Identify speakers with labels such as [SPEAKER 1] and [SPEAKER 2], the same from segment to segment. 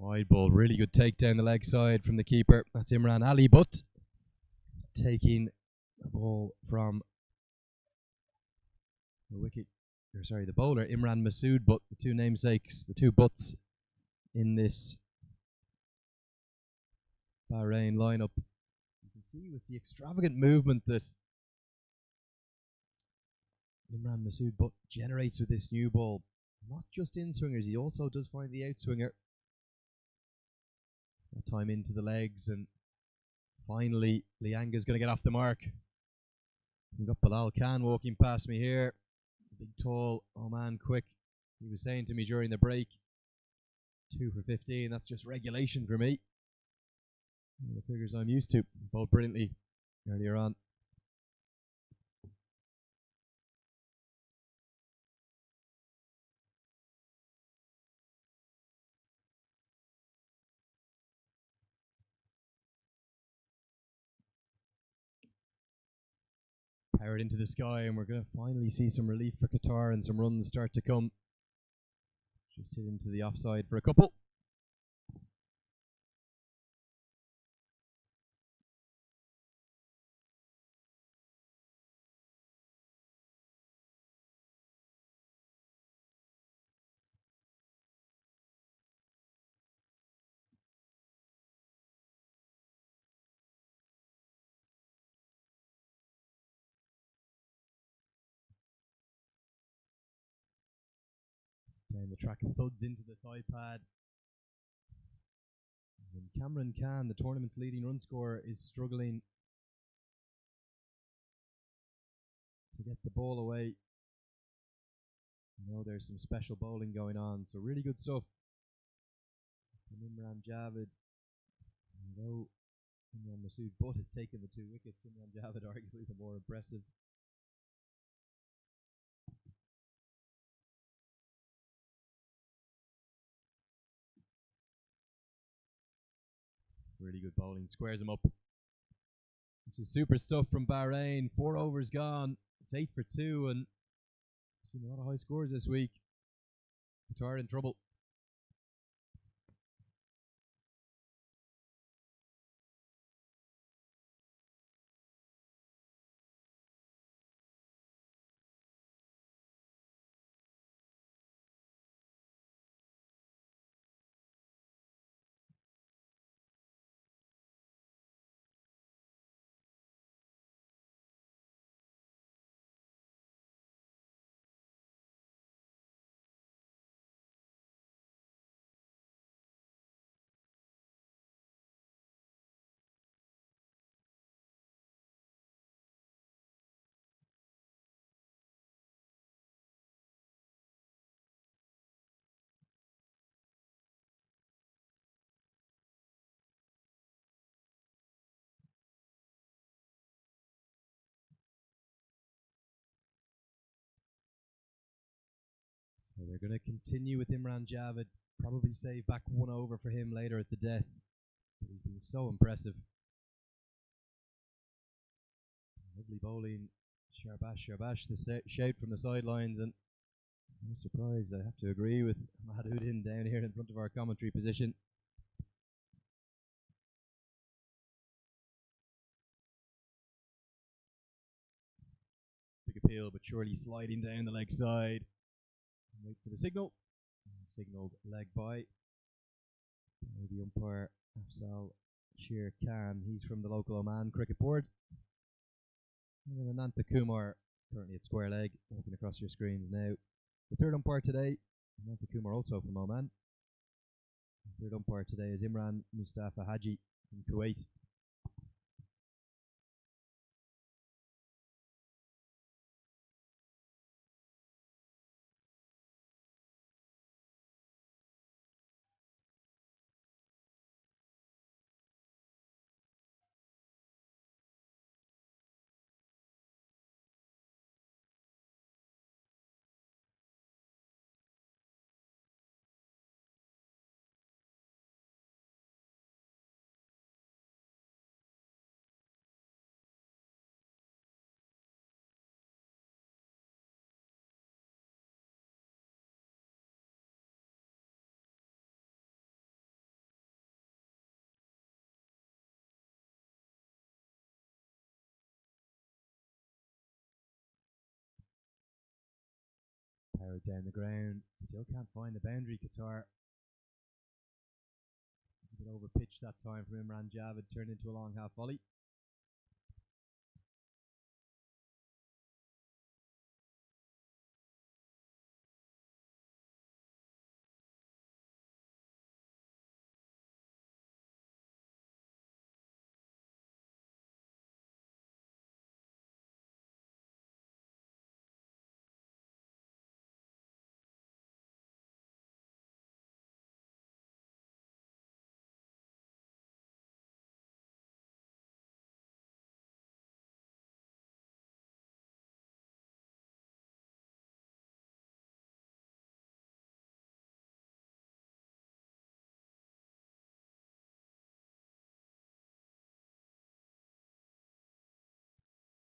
[SPEAKER 1] Wide ball, really good take down the leg side from the keeper. That's Imran Ali, but taking the ball from the bowler Imran Masood, but the two namesakes, the two butts in this Bahrain lineup. You can see with the extravagant movement that Imran Masood but generates with this new ball. Not just in swingers, he also does find the outswinger. That time into the legs, and finally Lianga's going to get off the mark. We've got Bilal Khan walking past me here. Big, tall Oman quick. He was saying to me during the break, 2 for 15, that's just regulation for me. The figures I'm used to. Bowled brilliantly earlier on. Powered into the sky, and we're going to finally see some relief for Qatar and some runs start to come. Just hit into the offside for a couple. Down the track, thuds into the thigh pad. And Cameron Khan, the tournament's leading run scorer, is struggling to get the ball away. There's some special bowling going on, so really good stuff from Imran Javed. Although Imran Masood Butt has taken the 2 wickets, Imran Javed arguably the more impressive. Really good bowling, squares him up. This is super stuff from Bahrain. 4 overs gone. It's 8 for 2, and we've seen a lot of high scores this week. Qatar in trouble. So they're going to continue with Imran Javed. Probably save back 1 over for him later at the death. But he's been so impressive. Lovely bowling. Sharbash, the shout from the sidelines, and no surprise, I have to agree with Mahdoudin down here in front of our commentary position. Big appeal, but surely sliding down the leg side. Wait for the signal. Signalled leg by the umpire Afzal Sher Khan. He's from the local Oman cricket board. And then Ananta Kumar, currently at square leg, walking across your screens now. The third umpire today, Ananta Kumar, also from Oman. The third umpire today is Imran Mustafa Haji from Kuwait. Power down the ground. Still can't find the boundary, Qatar. A bit over pitch that time from Imran Javid, turned into a long half volley.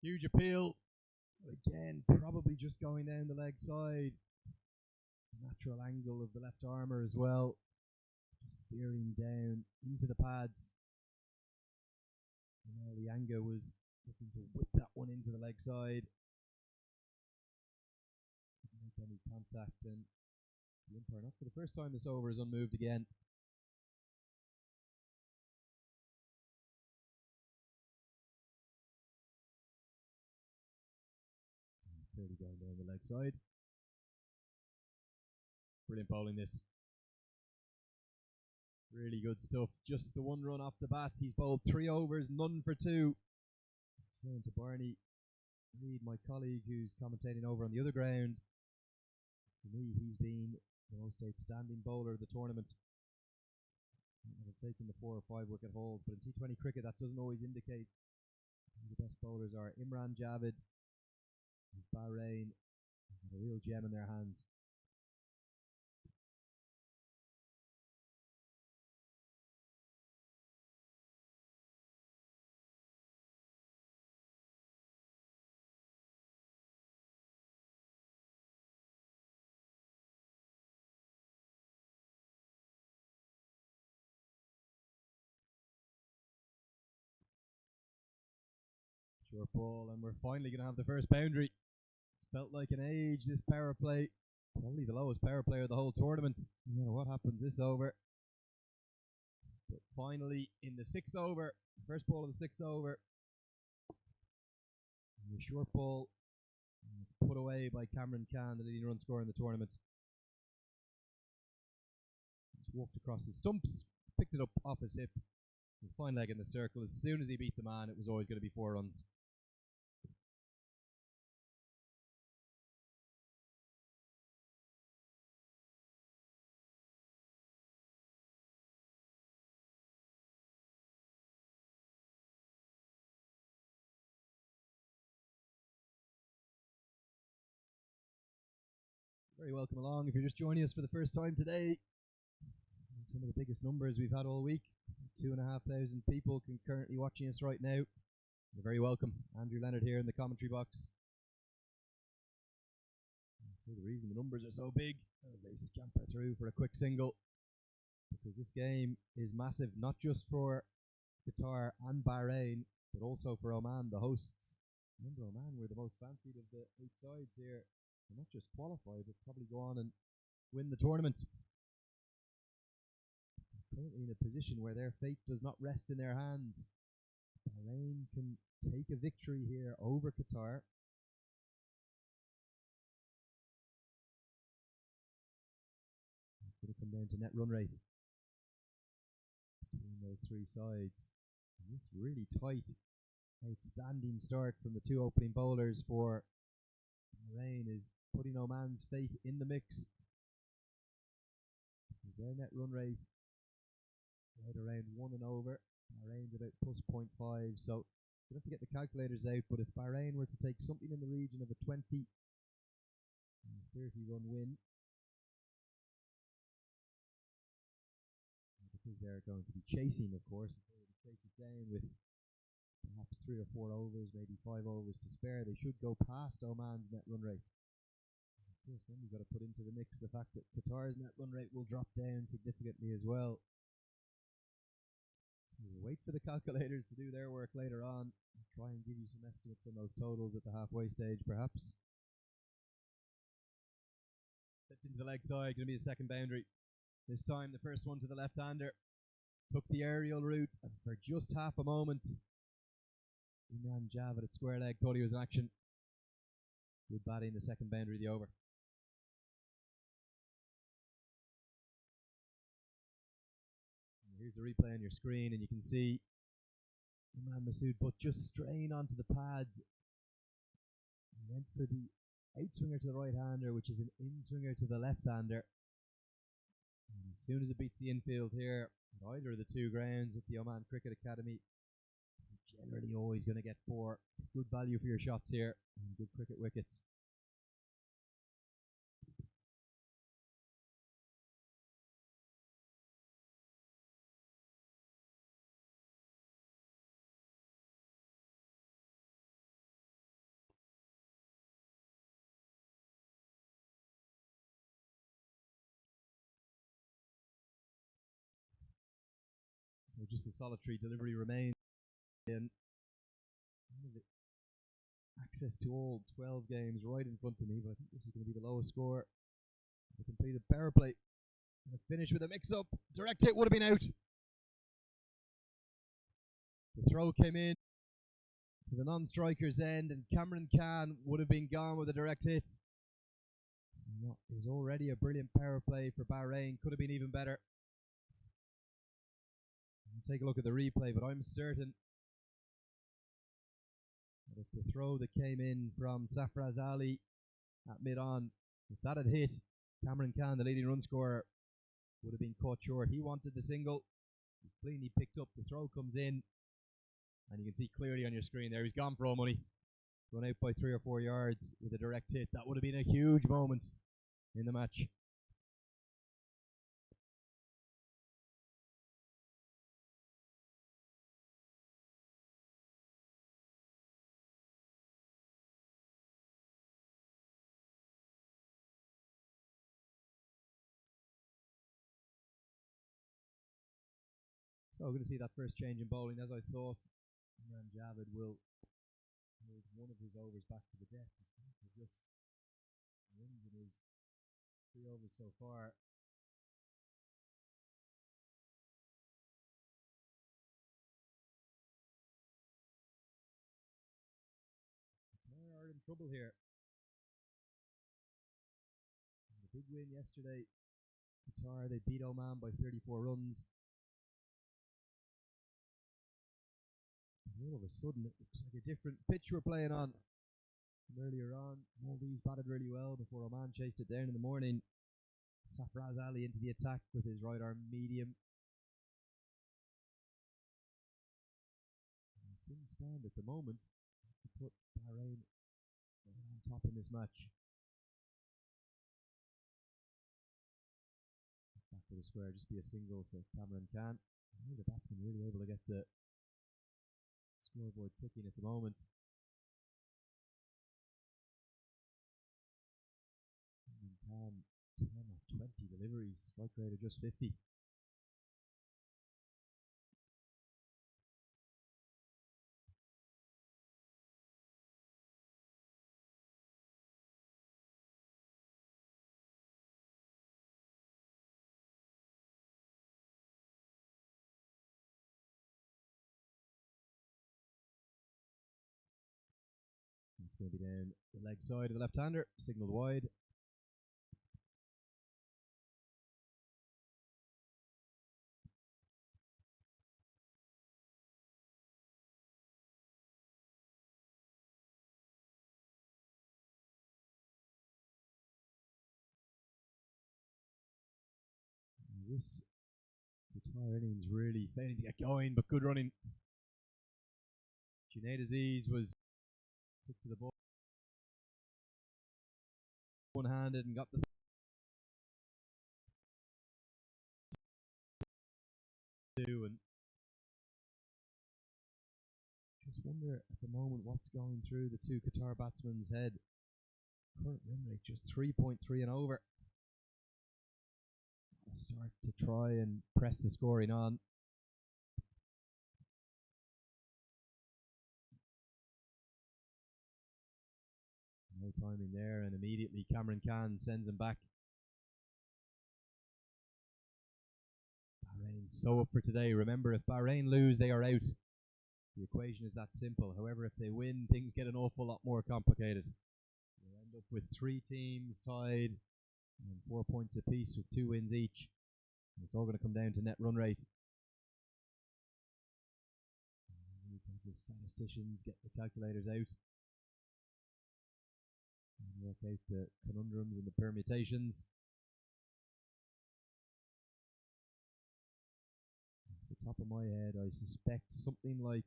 [SPEAKER 1] Huge appeal. Again, probably just going down the leg side. Natural angle of the left armour as well. Just veering down into the pads. Lianga was looking to whip that one into the leg side. Didn't make any contact, and the umpire, not for the first time this over, is unmoved again. 30 going down the leg side. Brilliant bowling this. Really good stuff. Just the one run off the bat. He's bowled 3 overs, none for 2. Saying to Barney Reid, my colleague who's commentating over on the other ground, for me, he's been the most outstanding bowler of the tournament. I've taken the 4 or 5 wicket hauls, but in T20 cricket, that doesn't always indicate who the best bowlers are. Imran Javid, Bahrain, a real gem in their hands. Short ball, and we're finally going to have the first boundary. Felt like an age, this power play. Probably the lowest power play of the whole tournament. No matter what happens this over. But finally, in the 6th over, first ball of the 6th over, the short ball, it's put away by Cameron Khan, the leading run scorer in the tournament. Just walked across the stumps, picked it up off his hip, fine leg in the circle. As soon as he beat the man, it was always going to be 4 runs. Very welcome along if you're just joining us for the first time today. Some of the biggest numbers we've had all week. 2,500 people currently watching us right now. You're very welcome. Andrew Leonard here in the commentary box. So the reason the numbers are so big as they scamper through for a quick single, because this game is massive, not just for Qatar and Bahrain, but also for Oman, the hosts. Remember, Oman were the most fancied of the 8 sides here. They're not just qualify, but probably go on and win the tournament. Currently in a position where their fate does not rest in their hands. Bahrain can take a victory here over Qatar. It's going to come down to net run rate between those 3 sides. And this really tight, outstanding start from the 2 opening bowlers for Bahrain is putting Oman's fate in the mix. Their net run rate right around 1 and over. Bahrain's about plus 0.5, so you have to get the calculators out, but if Bahrain were to take something in the region of a 20 and 30 run win, because they're going to be chasing, of course, if they were to chase it down with perhaps 3 or 4 overs, maybe 5 overs to spare, they should go past Oman's net run rate. Of course, then you've got to put into the mix the fact that Qatar's net run rate will drop down significantly as well. So we'll wait for the calculators to do their work later on and try and give you some estimates on those totals at the halfway stage, perhaps. Flipped into the leg side, going to be the second boundary. This time, the first one to the left-hander. Took the aerial route, and for just half a moment, Imran Javed at square leg thought he was in action. Good batting, the second boundary of the over. And here's the replay on your screen, and you can see Imran Masood but just strain onto the pads. He went for the out-swinger to the right-hander, which is an in-swinger to the left-hander. And as soon as it beats the infield here, at either of the two grounds at the Oman Cricket Academy, you're generally always going to get 4. Good value for your shots here, and good cricket wickets. So just the solitary delivery remains. And access to all 12 games right in front of me, but I think this is going to be the lowest score. The completed power play. And a finish with a mix-up. Direct hit would have been out. The throw came in to the non-striker's end, and Cameron Khan would have been gone with a direct hit. And that is already a brilliant power play for Bahrain. Could have been even better. We'll take a look at the replay, but I'm certain that if the throw that came in from Safraz Ali at mid-on, if that had hit, Cameron Khan, the leading run scorer, would have been caught short. He wanted the single. He's cleanly picked up. The throw comes in, and you can see clearly on your screen there, he's gone for all money. Run out by 3 or 4 yards with a direct hit. That would have been a huge moment in the match. So we're going to see that first change in bowling. As I thought, Imran Javed will move one of his overs back to the deck. He's just wins in his 3 overs so far. Qatar are in trouble here. And a big win yesterday. Qatar, they beat Oman by 34 runs. All of a sudden, it looks like a different pitch we're playing on. From earlier on, Maldives batted really well before Oman chased it down in the morning. Safraz Ali into the attack with his right arm medium. As things stand at the moment, to put Bahrain on top in this match. Back to the square, just be a single for Cameron Khan. The batsman really able to get the scoreboard ticking at the moment. Khan, 10 of 20 deliveries, strike rate of just 50. It's going to be down the leg side of the left-hander, signalled wide. This Qatar innings really failing to get going, but good running. Junaid Aziz was quick to the ball, one-handed, and got the two. And just wonder at the moment what's going through the two Qatar batsmen's head. Current run rate just 3.3 and over. Start to try and press the scoring on. No timing there, and immediately Cameron Khan sends him back. So up for today. Remember, if Bahrain lose, they are out. The equation is that simple. However, if they win, things get an awful lot more complicated. We'll end up with 3 teams tied and 4 points apiece with 2 wins each. And it's all going to come down to net run rate. We need to have the statisticians get the calculators out and work out the conundrums and the permutations. Off the top of my head, I suspect something like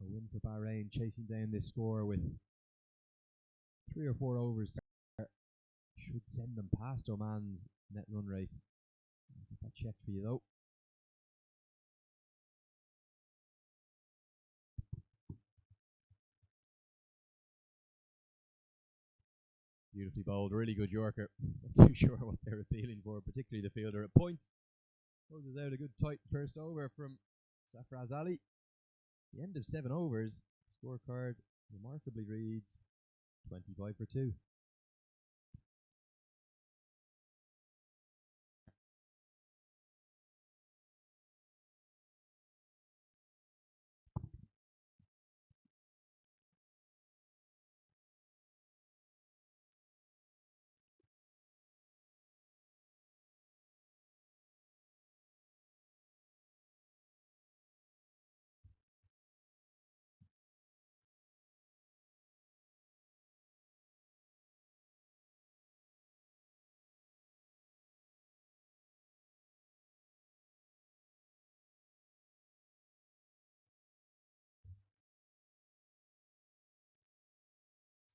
[SPEAKER 1] a win for Bahrain, chasing down this score with 3 or 4 overs should send them past Oman's net run rate. I'll get that checked for you though. Beautifully bowled, really good Yorker. Not too sure what they're appealing for, particularly the fielder at point. Closes out a good tight first over from Safraz Ali. The end of 7 overs, scorecard remarkably reads 25 for 2.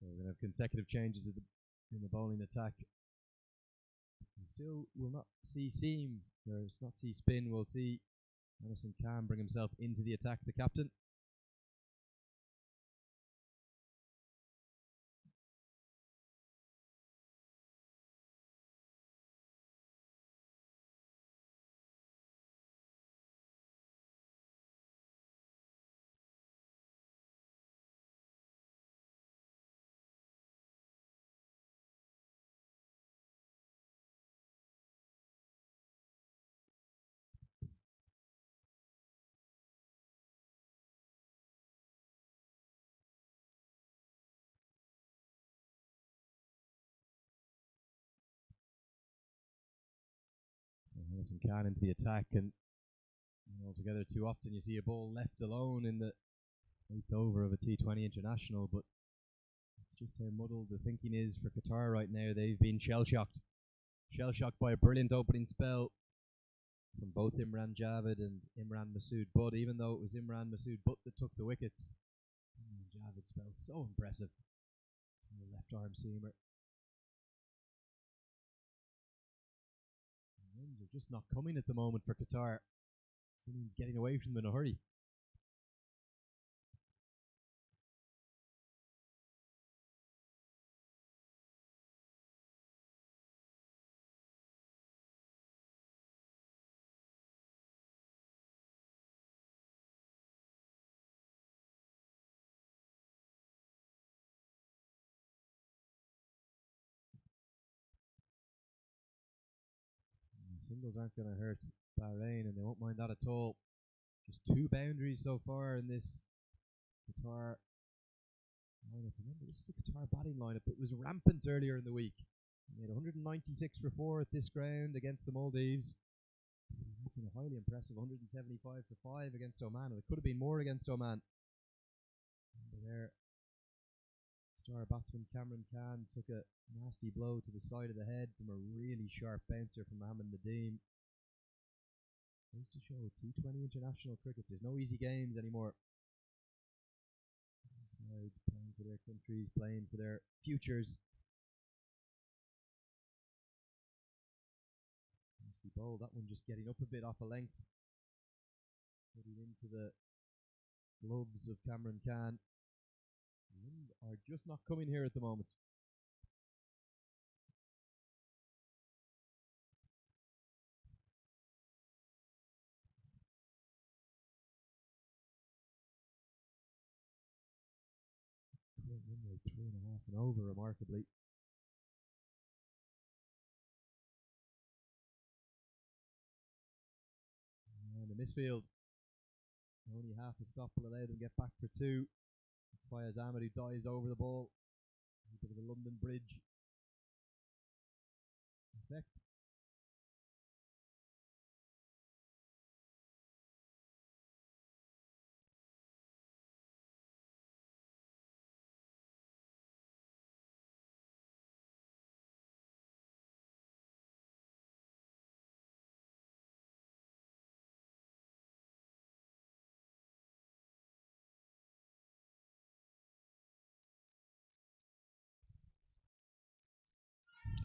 [SPEAKER 1] So we're going to have consecutive changes in the bowling attack. We still will not see seam, or not see spin. We'll see Anderson Khan bring himself into the attack, the captain. Anderson Khan into the attack, and altogether too often you see a ball left alone in the 8th over of a T20 international, but it's just how muddled the thinking is for Qatar right now. They've been shell-shocked. Shell-shocked by a brilliant opening spell from both Imran Javed and Imran Masood Butt, even though it was Imran Masood Butt that took the wickets. Imran Javed's spell so impressive. The left arm seamer. The runs are just not coming at the moment for Qatar. Someone's getting away from them in a hurry. Singles aren't going to hurt Bahrain, and they won't mind that at all. Just 2 boundaries so far in this Qatar lineup. Remember, this is the Qatar batting lineup that was rampant earlier in the week. They made 196 for 4 at this ground against the Maldives. Making a highly impressive 175 for 5 against Oman. And it could have been more against Oman. Remember there, star batsman Kamran Khan took a nasty blow to the side of the head from a really sharp bouncer from Mohammed Nadeem. Goes to show T20 international cricket, there's no easy games anymore. Sides playing for their countries, playing for their futures. Nicely bowled, that one just getting up a bit off a length. Putting into the gloves of Kamran Khan. The wind are just not coming here at the moment. Win rate 3.5 and over, remarkably. this field. Only half a stop will allow them to get back for two. It's Fayez Ahmed who dives over the ball. A bit of a London Bridge effect.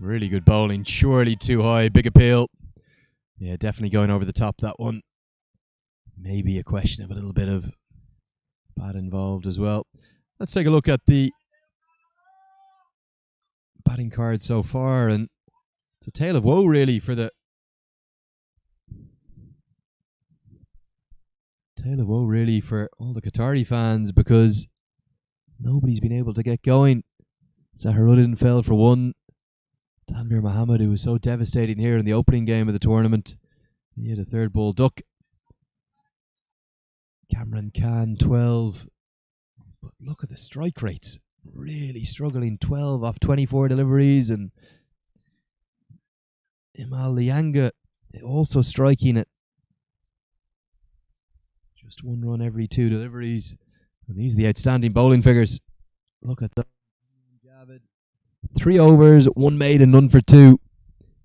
[SPEAKER 1] Really good bowling, surely too high, big appeal. Yeah, definitely going over the top, that one. Maybe a question of a little bit of bat involved as well. Let's take a look at the batting card so far, and it's a tale of woe really for the all the Qatari fans, because nobody's been able to get going. Zaharuddin fell for one. Tanvir Mohammed, who was so devastating here in the opening game of the tournament, he had a third ball duck. Cameron Khan 12, but look at the strike rates, really struggling. 12 off 24 deliveries, and Imal Lianga also striking at just one run every two deliveries. And these are the outstanding bowling figures. Look at that. 3 overs, 1 made and none for 2.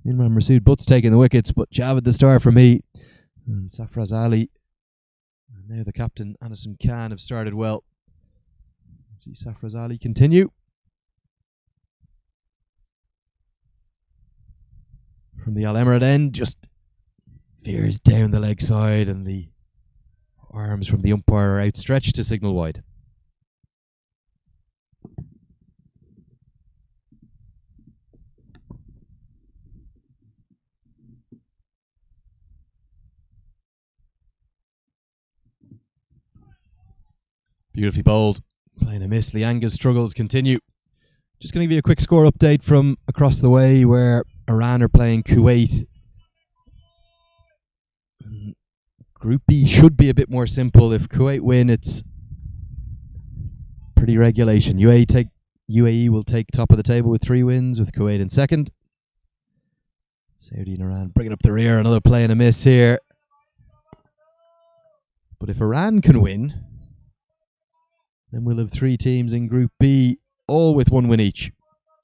[SPEAKER 1] Imran Masood Butt's taking the wickets, but Javed the star for me. And Safraz Ali and now the captain Anasim Khan have started well. See Safraz Ali continue. From the Al Emirate end, just veers down the leg side, and the arms from the umpire are outstretched to signal wide. Beautifully bowled. Playing a miss. Lianga's struggles continue. Just going to give you a quick score update from across the way, where Iran are playing Kuwait. Group B should be a bit more simple. If Kuwait win, it's pretty regulation. UAE will take top of the table with 3 wins, with Kuwait in second. Saudi and Iran bringing up the rear. Another play and a miss here. But if Iran can win, then we'll have 3 teams in Group B, all with 1 win each.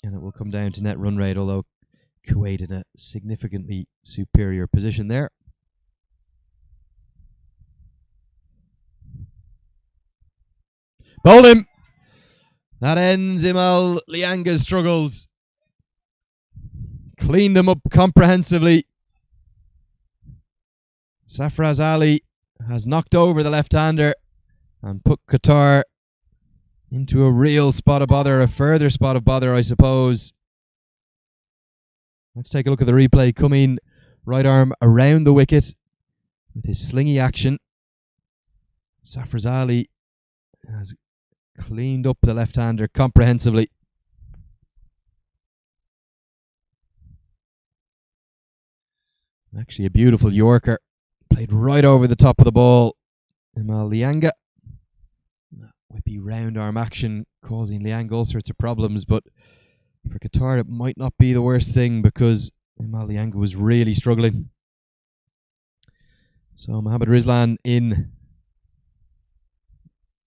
[SPEAKER 1] And it will come down to net run rate, although Kuwait in a significantly superior position there. Bowled him! That ends Imal Lianga's struggles. Cleaned him up comprehensively. Safraz Ali has knocked over the left-hander and put Qatar into a real spot of bother, a further spot of bother, I suppose. Let's take a look at the replay. Coming right arm around the wicket with his slingy action. Safraz Ali has cleaned up the left-hander comprehensively. Actually a beautiful Yorker. Played right over the top of the ball. Imal Lianga. Whippy round arm action causing Lianga all sorts of problems, but for Qatar it might not be the worst thing, because Imal Lianga was really struggling. So Mohammad Rizlan in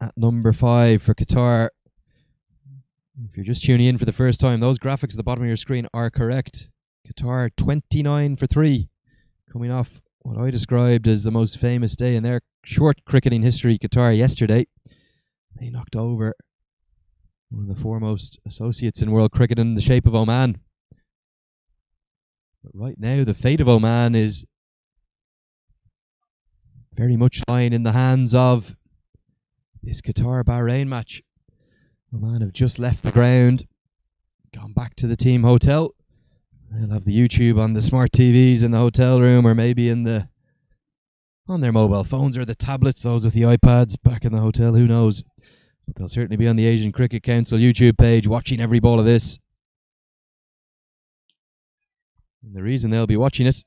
[SPEAKER 1] at number 5 for Qatar. If you're just tuning in for the first time, those graphics at the bottom of your screen are correct. Qatar 29 for 3, coming off what I described as the most famous day in their short cricketing history. Qatar yesterday, they knocked over one of the foremost associates in world cricket in the shape of Oman. But right now, the fate of Oman is very much lying in the hands of this Qatar-Bahrain match. Oman have just left the ground, gone back to the team hotel. They'll have the YouTube on the smart TVs in the hotel room, or maybe on their mobile phones or the tablets, those with the iPads back in the hotel, who knows. But they'll certainly be on the Asian Cricket Council YouTube page watching every ball of this. And the reason they'll be watching it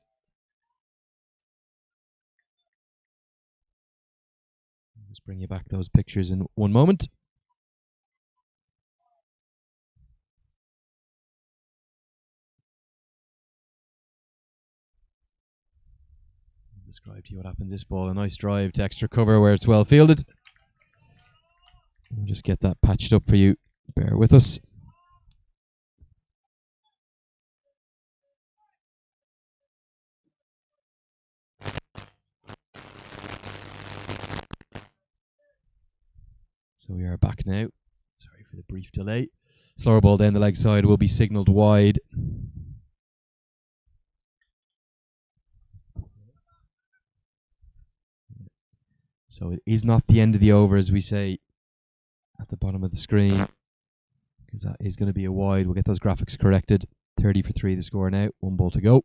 [SPEAKER 1] bring you back those pictures in one moment. Describe to you what happens this ball. A nice drive to extra cover where it's well fielded. We'll just get that patched up for you. Bear with us. So we are back now. Sorry for the brief delay. Slower ball down the leg side will be signalled wide. So it is not the end of the over, as we say at the bottom of the screen, because that is going to be a wide. We'll get those graphics corrected. 30 for 3 the score now. 1 ball to go.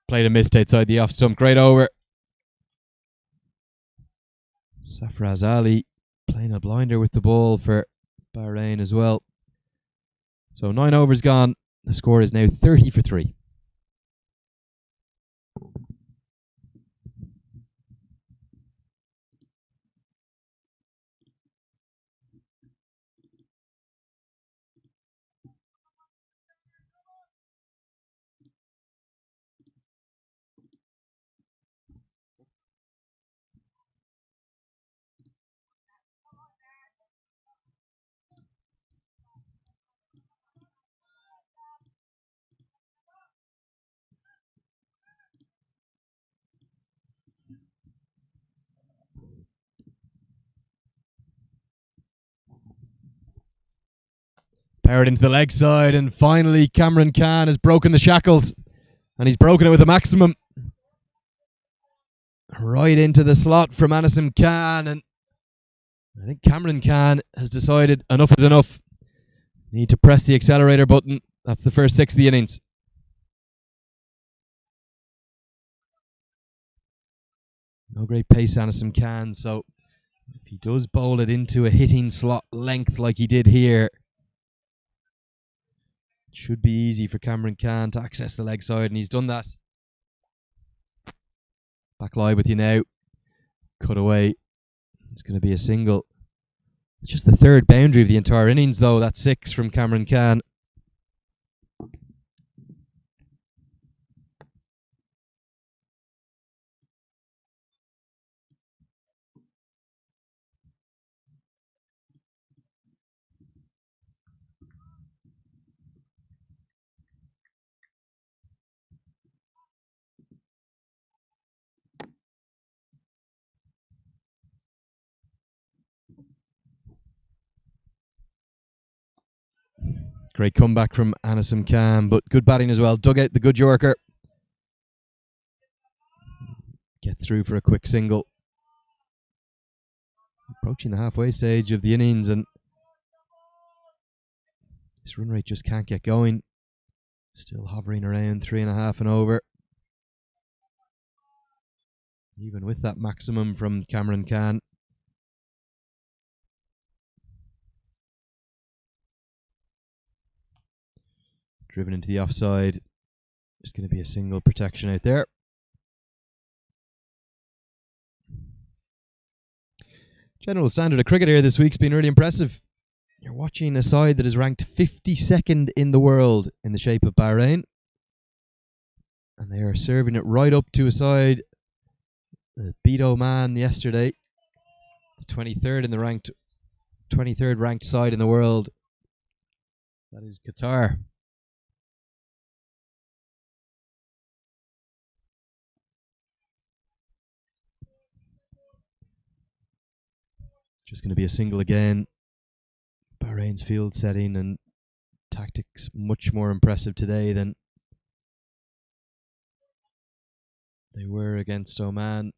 [SPEAKER 1] Played a missed outside the off stump. Great over. Safraz Ali playing a blinder with the ball for Bahrain as well. So 9 overs gone. The score is now 30 for 3. Powered into the leg side, and finally Cameron Khan has broken the shackles, and he's broken it with a maximum. Right into the slot from Anisim Khan, and I think Cameron Khan has decided enough is enough. Need to press the accelerator button. That's the first 6 of the innings. No great pace, Anisim Khan, so if he does bowl it into a hitting slot length like he did here, it should be easy for Cameron Khan to access the leg side, and he's done that. Back live with you now. Cut away. It's going to be a single. It's just the 3rd boundary of the entire innings, though. That's 6 from Cameron Khan. Great comeback from Anisim Khan, but good batting as well. Dug out the good Yorker. Gets through for a quick single. Approaching the halfway stage of the innings, and this run rate just can't get going. Still hovering around 3.5 and over. Even with that maximum from Cameron Khan. Driven into the offside. There's going to be a single protection out there. General standard of cricket here this week's been really impressive. You're watching a side that is ranked 52nd in the world in the shape of Bahrain. And they are serving it right up to a side that beat Oman yesterday. The 23rd ranked side in the world. That is Qatar. Just going to be a single again. Bahrain's field setting and tactics much more impressive today than they were against Oman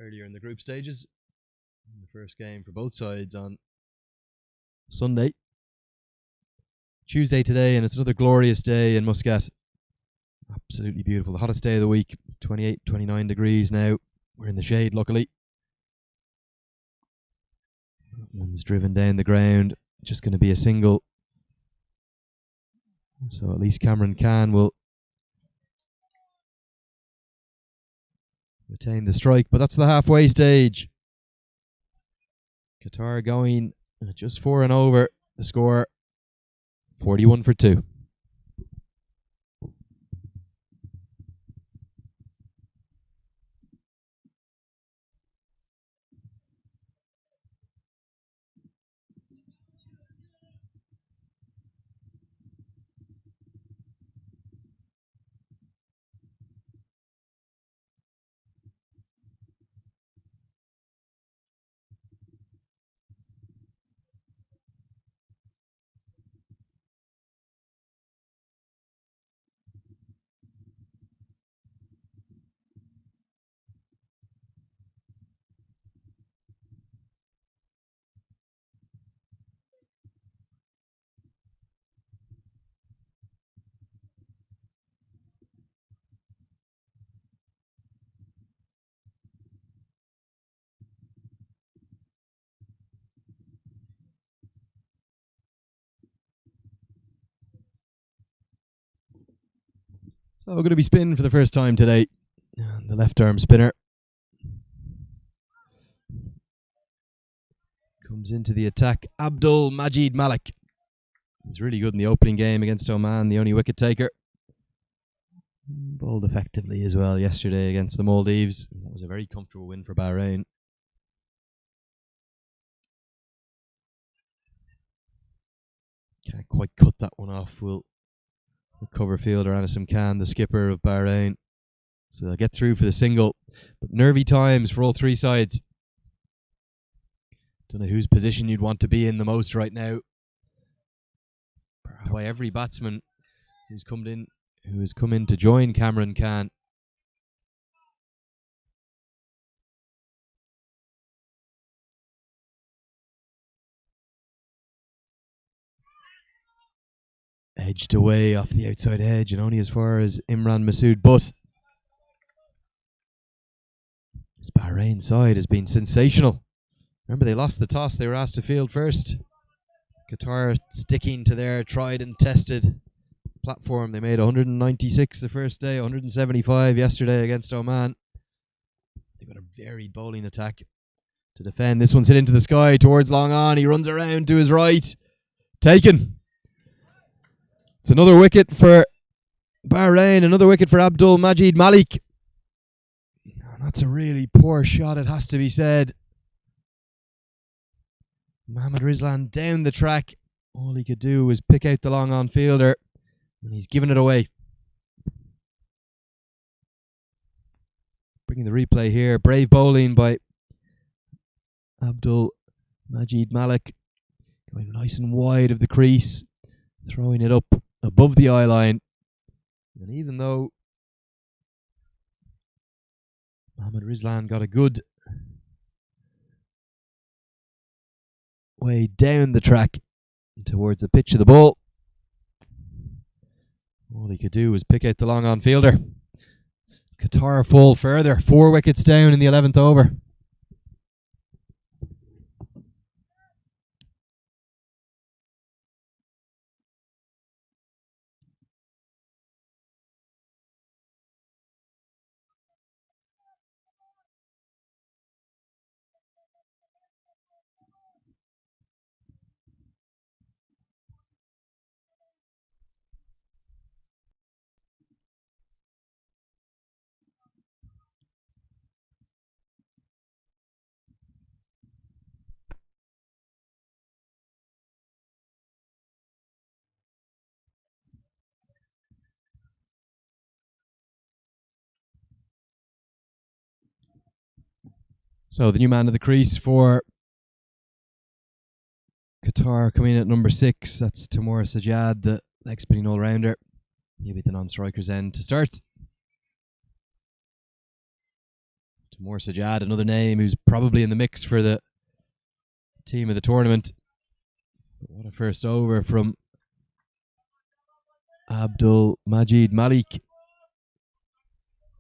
[SPEAKER 1] earlier in the group stages. In the first game for both sides on Sunday. Tuesday today, and it's another glorious day in Muscat. Absolutely beautiful. The hottest day of the week. 28, 29 degrees now. We're in the shade, luckily. One's driven down the ground. Just going to be a single. So at least Cameron Khan will retain the strike, but that's the halfway stage. Qatar going just 4 and over. The score 41 for 2. So we're going to be spinning for the first time today. The left arm spinner comes into the attack. Abdul Majid Malik. He's really good in the opening game against Oman, the only wicket taker. Bowled effectively as well yesterday against the Maldives. That was a very comfortable win for Bahrain. Can't quite cut that one off. Will the cover fielder Anisim Khan, the skipper of Bahrain. So they'll get through for the single. But nervy times for all three sides. Don't know whose position you'd want to be in the most right now. By every batsman who has come in to join Cameron Khan. Edged away off the outside edge and only as far as Imran Masood. But this Bahrain side has been sensational. Remember, they lost the toss. They were asked to field first. Qatar sticking to their tried and tested platform. They made 196 the first day, 175 yesterday against Oman. They've got a varied bowling attack to defend. This one's hit into the sky towards long on. He runs around to his right. Taken. It's another wicket for Bahrain, another wicket for Abdul Majid Malik. That's a really poor shot, it has to be said. Mohammad Rizlan down the track. All he could do was pick out the long on fielder, and he's given it away. Bringing the replay here. Brave bowling by Abdul Majid Malik. Going nice and wide of the crease. Throwing it up above the eye line. And even though Mohammad Rizlan got a good way down the track towards the pitch of the ball, all he could do was pick out the long on fielder. Qatar fall further. 4 wickets down in the 11th over. So the new man of the crease for Qatar coming in at number 6. That's Taimour Sajjad, the leg spinning all-rounder. He'll be at the non-striker's end to start. Taimour Sajjad, another name who's probably in the mix for the team of the tournament. But what a first over from Abdul Majid Malik.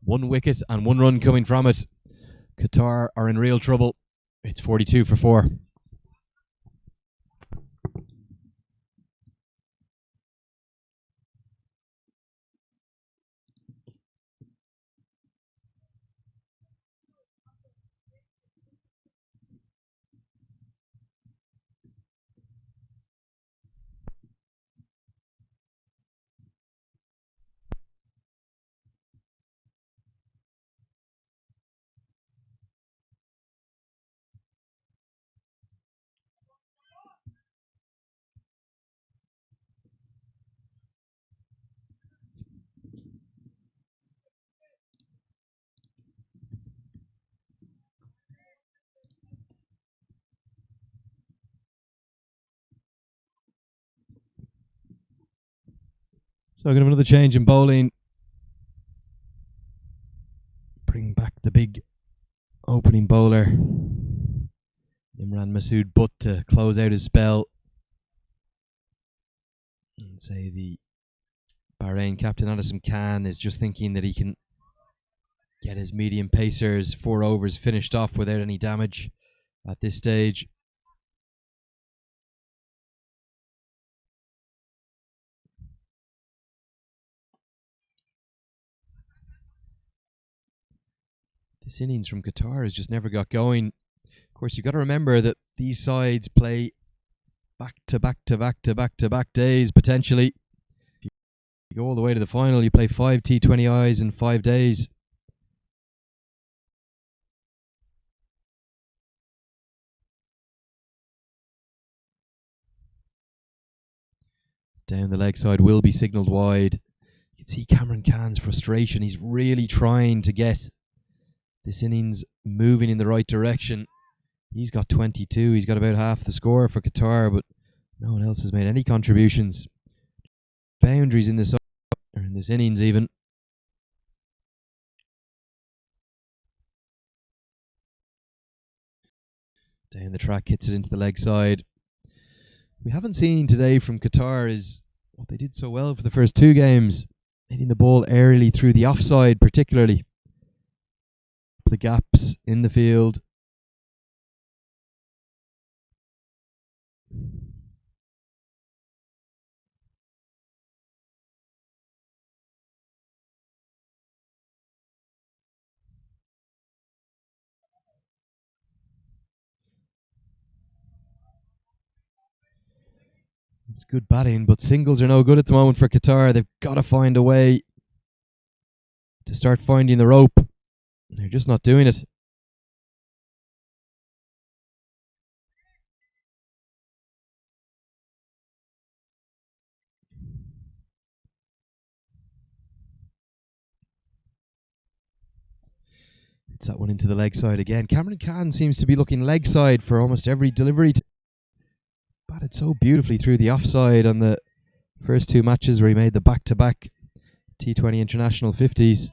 [SPEAKER 1] 1 wicket and 1 run coming from it. Qatar are in real trouble. It's 42 for 4. So I'm going to have another change in bowling. Bring back the big opening bowler, Imran Masood Butt, to close out his spell. And say the Bahrain captain Addison Khan is just thinking that he can get his medium pacers 4 overs finished off without any damage at this stage. This innings from Qatar has just never got going. Of course, you've got to remember that these sides play back to back to back to back to back days, potentially. If you go all the way to the final, you play 5 T20Is in 5 days. Down the leg side will be signalled wide. You can see Cameron Khan's frustration. He's really trying to get this innings moving in the right direction. He's got 22. He's got about half the score for Qatar, but no one else has made any contributions. Boundaries in this innings even. Down the track, hits it into the leg side. We haven't seen today from Qatar is what they did so well for the first 2 games, hitting the ball early through the offside, particularly the gaps in the field. It's good batting, but singles are no good at the moment for Qatar. They've got to find a way to start finding the rope. They're just not doing it. It's that one into the leg side again. Cameron Khan seems to be looking leg side for almost every delivery. Batted so beautifully through the offside on the first 2 matches where he made the back-to-back T20 International 50s.